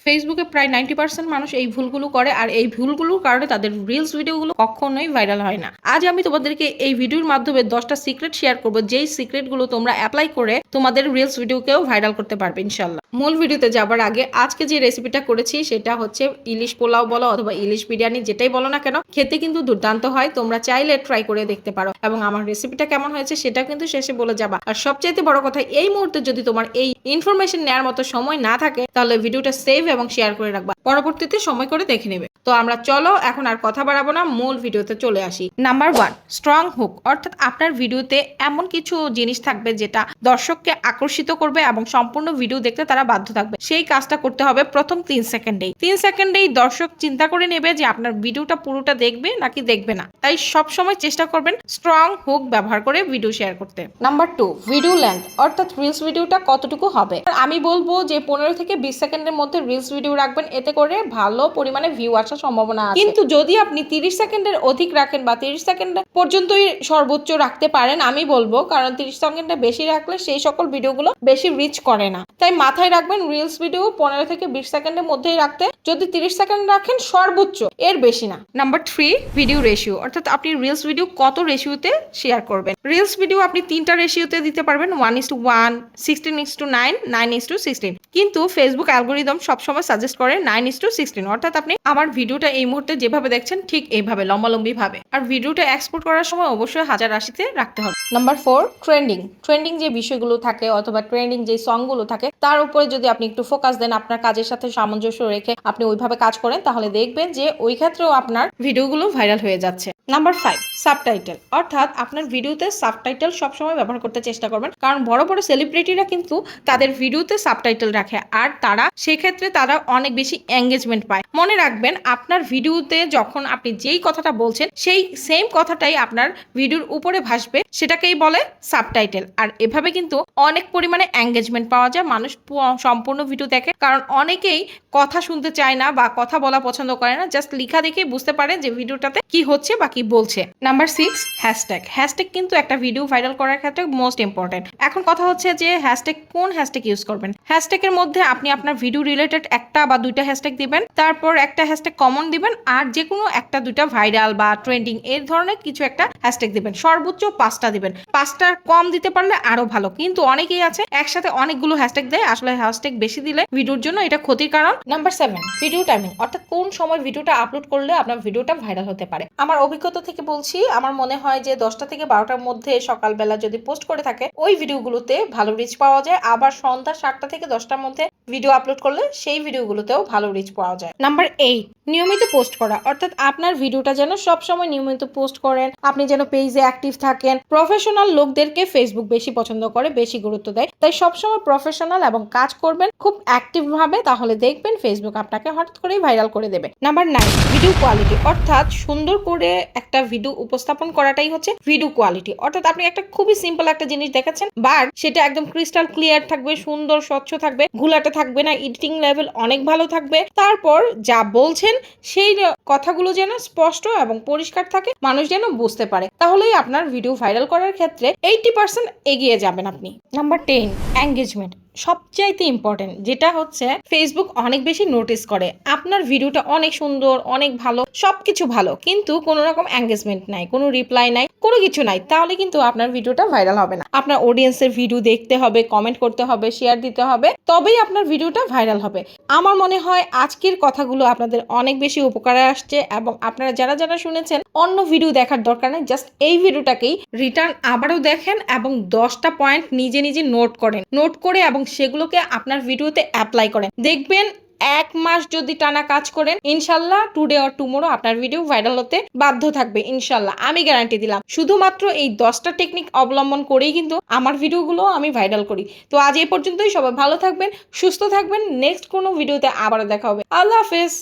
ফেসবুকে প্রায় 90% মানুষ এই ভুলগুলো করে, আর এই ভুলগুলোর কারণে তাদের রিলস ভিডিওগুলো কখনোই ভাইরাল হয় না। আজ আমি তোমাদেরকে এই ভিডিওর মাধ্যমে 10টা সিক্রেট শেয়ার করবো, যেই সিক্রেটগুলো তোমরা অ্যাপ্লাই করে তোমাদের রিলস ভিডিওকেও ভাইরাল করতে পারবে ইনশাল্লাহ। মূল ভিডিওতে যাবার আগে আজকে যে রেসিপিটা করেছি সেটা হচ্ছে ইলিশ পোলাও বলো অথবা ইলিশ বিরিয়ানি, যেটাই বলো না কেন, খেতে কিন্তু দুর্দান্ত হয়। তোমরা চাইলে ট্রাই করে দেখতে পারো, এবং আমার রেসিপিটা কেমন হয়েছে সেটা কিন্তু শেষে বলে যাবা। আর সবচাইতে বড় কথা, এই মুহূর্তে যদি তোমার এই ইনফরমেশন নেওয়ার মতো সময় না থাকে তাহলে ভিডিওটা সেভ এবং শেয়ার করে রাখবা, পরবর্তীতে সময় করে দেখে নেবে। তো আমরা চলো এখন আর কথা বাড়াবো না, মূল ভিডিওতে চলে আসি। নাম্বার 1, স্ট্রং হুক, অর্থাৎ আপনার ভিডিওতে এমন কিছু জিনিস থাকবে যেটা দর্শককে আকর্ষিত করবে এবং সম্পূর্ণ ভিডিও দেখতে তারা বাধ্য থাকবে। সেই কাজটা করতে হবে প্রথম 3 সেকেন্ডেই দর্শক চিন্তা করে নেবে যে আপনার ভিডিওটা পুরোটা দেখবে নাকি দেখবে না। তাই সব সময় চেষ্টা করবেন স্ট্রং হুক ব্যবহার করে ভিডিও শেয়ার করতে। নাম্বার 2, ভিডিও লেন্থ, অর্থাৎ রিলস ভিডিওটা কতটুকু হবে। আমি বলবো যে 15 থেকে 20 সেকেন্ডের মধ্যে রিলস ভিডিও রাখবেন, এতে করে ভালো পরিমাণে ভিউ আসার সম্ভাবনা আছে। কিন্তু যদি আপনি 30 সেকেন্ডের অধিক রাখেন বা 30 সেকেন্ড পর্যন্তই সর্বোচ্চ রাখতে পারেন আমি বলবো, কারণ 30 সেকেন্ডে বেশি রাখলে সেই সকল ভিডিওগুলো বেশি রিচ করে না। তাই মাথায় রাখবেন রিলস ভিডিও 15 থেকে 20 সেকেন্ডের মধ্যেই রাখতে। যদি 30 সেকেন্ড রাখেন সর্বোচ্চ, এর বেশি না। নাম্বার 3, ভিডিও রেশিও, অর্থাৎ আপনি রিলস ভিডিও কত রেশিওতে শেয়ার করবেন। রিলস ভিডিও আপনি 3টা রেশিওতে দিতে পারবেন, 1:1, 16:9, 9:16। কিন্তু ফেসবুক অ্যালগোরিদম সবসময় সাজেস্ট করে 9:16, অর্থাৎ আপনি আমার ভিডিওটা এই মুহূর্তে যেভাবে দেখছেন ঠিক এইভাবে লম্বালম্বি ভাবে। আর ভিডিওটা এক্সপোর্ট করার সময় অবশ্যই 1080-তে রাখতে হবে। নাম্বার 4, ট্রেন্ডিং যে বিষয়গুলো থাকে অথবা ট্রেন্ডিং যে সংগুলো থাকে তার উপরে যদি আপনি একটু ফোকাস দেন, আপনার কাজের সাথে সামঞ্জস্য রেখে আপনি ওইভাবে কাজ করেন, তাহলে দেখবেন যে ওই ক্ষেত্রেও আপনার ভিডিওগুলো ভাইরাল হয়ে যাচ্ছে। নাম্বার 5, সাবটাইটেল, অর্থাৎ আপনার ভিডিওতে সাবটাইটেল সবসময় ব্যবহার করতে চেষ্টা করবেন, কারণ বড় বড় সেলিব্রিটিরা কিন্তু তাদের ভিডিওতে সাবটাইটেল রাখে, আর তারা সেক্ষেত্রে তারা অনেক বেশি এঙ্গেজমেন্ট পায়। মনে রাখবেন আপনার ভিডিওতে যখন আপনি যেই কথাটা বলছেন সেই সেম কথাটাই আপনার ভিডিওর উপরে ভাসবে, সেটাকেই বলে সাবটাইটেল। আর এভাবে কিন্তু অনেক পরিমাণে এঙ্গেজমেন্ট পাওয়া যায়, মানুষ সম্পূর্ণ ভিডিও দেখে, কারণ অনেকেই কথা শুনতে চায় না বা কথা বলা পছন্দ করে না, জাস্ট লেখা দেখেই বুঝতে পারে যে ভিডিওটাতে কি হচ্ছে বা কি বলছে। নাম্বার 6, হ্যাশট্যাগ কিন্তু একটা ভিডিও ভাইরাল করার ক্ষেত্রে মোস্ট ইম্পর্টেন্ট। এখন কথা হচ্ছে যে কোন হ্যাশট্যাগ ইউজ করবেন। হ্যাশট্যাগের মধ্যে আপনি আপনার ভিডিও রিলেটেড 1টা বা 2টা হ্যাশট্যাগ দিবেন, তারপর একটা হ্যাশট্যাগ কমন দিবেন, আর যে কোনো 1টা 2টা ভাইরাল বা ট্রেন্ডিং এর ধরনের কিছু একটা হ্যাশট্যাগ দিবেন। সর্বোচ্চ 5টা দিবেন, 5টার কম দিতে পারলে আরো ভালো। কিন্তু অনেকেই আছে একসাথে অনেকগুলো হ্যাশট্যাগ দেয়, আসলে হ্যাশট্যাগ বেশি দিলে ভিডিওর জন্য এটা ক্ষতির কারণ। নাম্বার 7, ভিডিও টাইমিং, অর্থাৎ কোন সময় ভিডিওটা আপলোড করলে আপনার ভিডিওটা ভাইরাল হতে পারে। আমার অভিজ্ঞতা থেকে বলছি, আমার মনে হয় যে 10টা থেকে 12টার মধ্যে সকালবেলা যদি পোস্ট করে থাকে ওই ভিডিওগুলোতে ভালো রিচ পাওয়া যায়। আবার সন্ধ্যা 7টা থেকে 10টার মধ্যে ভিডিও আপলোড করলে সেই ভিডিওগুলোতেও ভালো রিচ পাওয়া যায়। নাম্বার 8, নিয়মিত পোস্ট করা, অর্থাৎ আপনার ভিডিওটা যেন সবসময় নিয়মিত পোস্ট করেন, আপনি যেন পেজে অ্যাক্টিভ থাকেন। প্রফেশনাল লোকদেরকে ফেসবুক বেশি পছন্দ করে, বেশি গুরুত্ব দেয়, তাই সবসময় প্রফেশনাল এবং কাজ করবেন খুব অ্যাক্টিভ ভাবে, তাহলে দেখবেন ফেসবুক আপনাকে হঠাৎ করেই ভাইরাল করে দেবে। নাম্বার 9, ভিডিও কোয়ালিটি, অর্থাৎ সুন্দর করে একটা ভিডিও উপস্থাপন করাটাই হচ্ছে ভিডিও কোয়ালিটি। অর্থাৎ আপনি একটা খুবই সিম্পল একটা জিনিস দেখাচ্ছেন, বাট সেটা একদম ক্রিস্টাল ক্লিয়ার থাকবে, সুন্দর স্বচ্ছ থাকবে, ঘোলাটে থাকবে না, এডিটিং লেভেল অনেক ভালো থাকবে। তারপর যা বলছেন সেই কথাগুলো যেন স্পষ্ট এবং পরিষ্কার থাকে, মানুষ যেন বুঝতে পারে, তাহলেই আপনার ভিডিও ভাইরাল করার ক্ষেত্রে 80% এগিয়ে যাবেন আপনি। নাম্বার 10, এঙ্গেজমেন্ট, সবচাইতে ইম্পর্টেন্ট, যেটা হচ্ছে ফেসবুক অনেক বেশি নোটিস করে আপনার ভিডিওটা অনেক সুন্দর, অনেক ভালো, সবকিছু ভালো, কিন্তু কোনো রকম এঙ্গেজমেন্ট নাই, কোনো রিপ্লাই নাই, কোনো কিছু নাই, তাহলে কিন্তু আপনার ভিডিওটা ভাইরাল হবে না। আপনার অডিয়েন্সের ভিডিও দেখতে হবে, কমেন্ট করতে হবে, শেয়ার দিতে হবে, তবেই আপনার ভিডিওটা ভাইরাল হবে। আমার মনে হয় আজকের কথাগুলো আপনাদের অনেক বেশি উপকারে আসছে, এবং আপনারা যারা শুনেছেন অন্য ভিডিও দেখার দরকার নেই, জাস্ট এই ভিডিওটাকেই রিটার্ন আবারও দেখেন এবং 10টা পয়েন্ট নিজে নোট করে এবং সেগুলোকে আপনার ভিডিওতে অ্যাপ্লাই করেন। দেখবেন 1 মাস যদি টানা কাজ করেন, ইনশাল্লাহ টুডে অর টুমোরো আপনার ভিডিও ভাইরাল হতে বাধ্য থাকবে ইনশাল্লাহ, আমি গ্যারান্টি দিলাম। শুধুমাত্র এই 10টা টেকনিক অবলম্বন করেই কিন্তু আমার ভিডিওগুলো আমি ভাইরাল করি। তো আজ এই পর্যন্তই, সবাই ভালো থাকবেন, সুস্থ থাকবেন, নেক্সট কোনো ভিডিওতে আবারও দেখা হবে। আল্লাহ হাফেজ।